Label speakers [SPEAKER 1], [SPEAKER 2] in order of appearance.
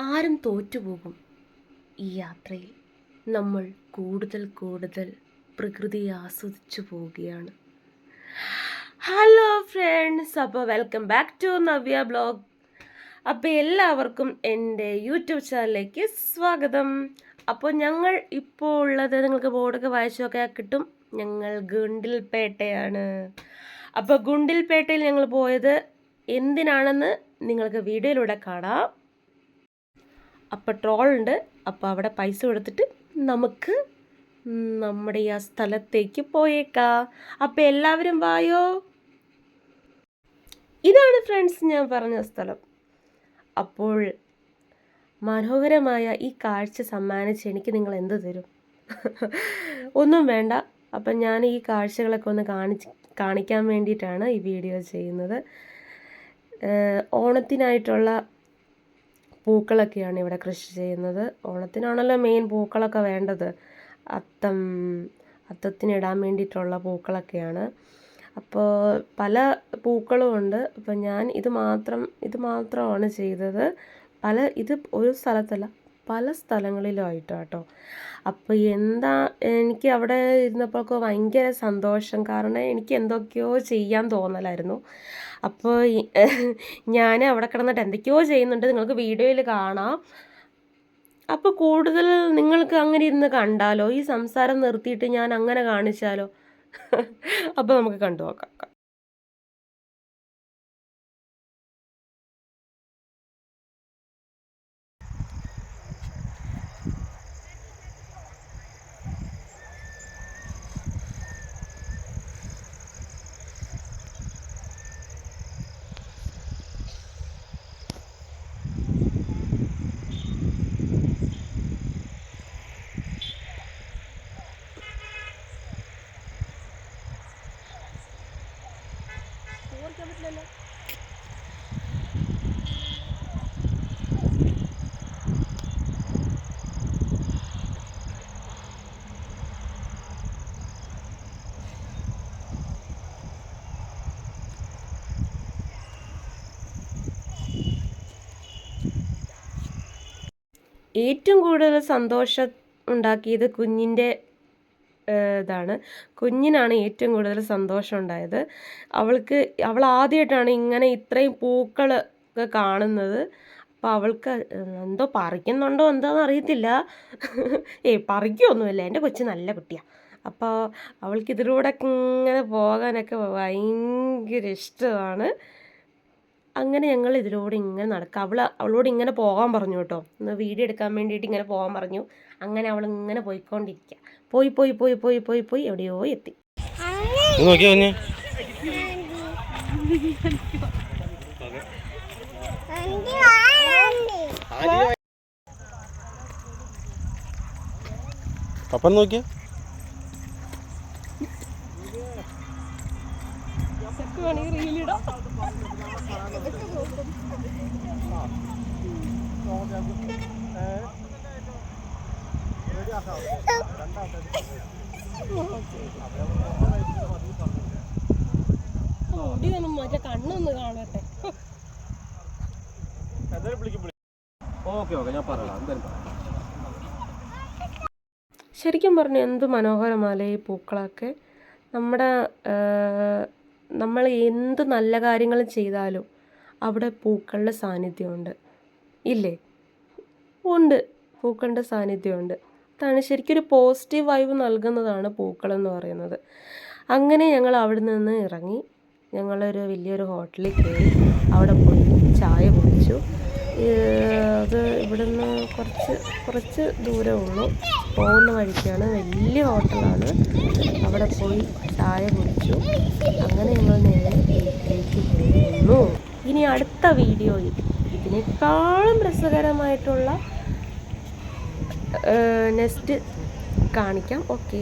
[SPEAKER 1] ആരും തോറ്റുപോകും ഈ യാത്രയിൽ. നമ്മൾ കൂടുതൽ കൂടുതൽ പ്രകൃതിയെ ആസ്വദിച്ചു പോവുകയാണ്. ഹലോ ഫ്രണ്ട്സ്, അപ്പോൾ welcome back to Navya blog. അപ്പോൾ എല്ലാവർക്കും എൻ്റെ യൂട്യൂബ് ചാനലിലേക്ക് സ്വാഗതം. അപ്പോൾ ഞങ്ങൾ ഇപ്പോൾ ഉള്ളത് നിങ്ങൾക്ക് ബോർഡൊക്കെ വായിച്ചൊക്കെ കിട്ടും. ഞങ്ങൾ ഗുണ്ടിൽപേട്ടയാണ്. അപ്പോൾ ഗുണ്ടിൽപേട്ടയിൽ ഞങ്ങൾ പോയത് എന്തിനാണെന്ന് നിങ്ങൾക്ക് വീഡിയോയിലൂടെ കാണാം. അപ്പോൾ ട്രോളുണ്ട്. അപ്പോൾ അവിടെ പൈസ കൊടുത്തിട്ട് നമുക്ക് നമ്മുടെ ആ സ്ഥലത്തേക്ക് പോയേക്കാം. അപ്പോൾ എല്ലാവരും വായോ. ഇതാണ് ഫ്രണ്ട്സ് ഞാൻ പറഞ്ഞ സ്ഥലം. അപ്പോൾ മനോഹരമായ ഈ കാഴ്ച സമ്മാനിച്ച് എനിക്ക് നിങ്ങൾ എന്ത് തരും? ഒന്നും വേണ്ട. അപ്പം ഞാൻ ഈ കാഴ്ചകളൊക്കെ ഒന്ന് കാണിക്കാൻ വേണ്ടിയിട്ടാണ് ഈ വീഡിയോ ചെയ്യുന്നത്. ഓണത്തിനായിട്ടുള്ള പൂക്കളൊക്കെയാണ് ഇവിടെ കൃഷി ചെയ്യുന്നത്. ഓണത്തിനാണല്ലോ മെയിൻ പൂക്കളൊക്കെ വേണ്ടത്. അത്തത്തിനിടാൻ വേണ്ടിയിട്ടുള്ള പൂക്കളൊക്കെയാണ്. അപ്പോൾ പല പൂക്കളും ഉണ്ട്. അപ്പോൾ ഞാൻ ഇത് മാത്രമാണ് ചെയ്തത്. ഇത് ഒരു സ്ഥലത്തല്ല, പല സ്ഥലങ്ങളിലുമായിട്ടോ. അപ്പോൾ എനിക്ക് അവിടെ ഇരുന്നപ്പോഴൊക്കെ ഭയങ്കര സന്തോഷം. കാരണം എനിക്ക് എന്തൊക്കെയോ ചെയ്യാൻ തോന്നലായിരുന്നു. അപ്പോൾ ഞാൻ അവിടെ കിടന്നിട്ട് എന്തൊക്കെയോ ചെയ്യുന്നുണ്ട്, നിങ്ങൾക്ക് വീഡിയോയിൽ കാണാം. അപ്പോൾ കൂടുതൽ നിങ്ങൾക്ക് അങ്ങനെ ഇരുന്ന് കണ്ടാലോ, ഈ സംസാരം നിർത്തിയിട്ട് ഞാൻ അങ്ങനെ കാണിച്ചാലോ? അപ്പോൾ നമുക്ക് കണ്ടു നോക്കാം. ഏറ്റവും കൂടുതൽ സന്തോഷം ഉണ്ടാക്കിയത് കുഞ്ഞിൻ്റെ ഇതാണ്. കുഞ്ഞിനാണ് ഏറ്റവും കൂടുതൽ സന്തോഷം ഉണ്ടായത്. അവൾ ആദ്യമായിട്ടാണ് ഇങ്ങനെ ഇത്രയും പൂക്കൾ ഒക്കെ കാണുന്നത്. അപ്പോൾ അവൾക്ക് എന്തോ പറിക്കുന്നുണ്ടോ എന്താണെന്ന് അറിയത്തില്ല. പറിക്കുകയൊന്നുമില്ല, എൻ്റെ കൊച്ചു നല്ല കുട്ടിയാണ്. അപ്പോൾ അവൾക്ക് ഇതിലൂടെ ഇങ്ങനെ പോകാനൊക്കെ ഭയങ്കര ഇഷ്ടമാണ്. അങ്ങനെ ഞങ്ങൾ ഇതിലൂടെ ഇങ്ങനെ നടക്കുക. അവളോട് ഇങ്ങനെ പോകാൻ പറഞ്ഞു കേട്ടോ, ഒന്ന് വീഡിയോ എടുക്കാൻ വേണ്ടിയിട്ട് ഇങ്ങനെ പോകാൻ പറഞ്ഞു. അങ്ങനെ അവൾ ഇങ്ങനെ പോയിക്കൊണ്ടിരിക്കുക. പോയി എവിടെയോ എത്തി.
[SPEAKER 2] പപ്പൻ നോക്കിയ റീലിടാം. മറ്റേ കണ്ണൊന്ന് കാണട്ടെ. ശരിക്കും പറഞ്ഞു എന്ത് മനോഹരമല്ലേ ഈ പൂക്കളൊക്കെ. നമ്മൾ എന്ത് നല്ല കാര്യങ്ങളും ചെയ്താലും അവിടെ പൂക്കളുടെ സാന്നിധ്യമുണ്ട്, ഇല്ലേ? ഉണ്ട്, പൂക്കളുടെ സാന്നിധ്യമുണ്ട്. അതാണ് ശരിക്കും ഒരു പോസിറ്റീവ് വൈബ് നൽകുന്നതാണ് പൂക്കളെന്ന് പറയുന്നത്. അങ്ങനെ ഞങ്ങൾ അവിടെ നിന്ന് ഇറങ്ങി ഞങ്ങളൊരു വലിയൊരു ഹോട്ടലിൽ കയറി. അവിടെ പോയി ചായ കുടിച്ചു. അത് ഇവിടുന്ന് കുറച്ച് ദൂരമുള്ളൂ, പോകുന്ന വഴിക്കാണ്. വലിയ ഹോട്ടലാണ്. അവിടെ പോയി ചായ കുടിച്ചു. അങ്ങനെ ഞങ്ങൾ നേരെ വീട്ടിലേക്ക് പോകുന്നു. ഇനി അടുത്ത വീഡിയോയിൽ ഇതിനേക്കാളും രസകരമായിട്ടുള്ള നെക്സ്റ്റ് കാണിക്കാം. ഓക്കെ.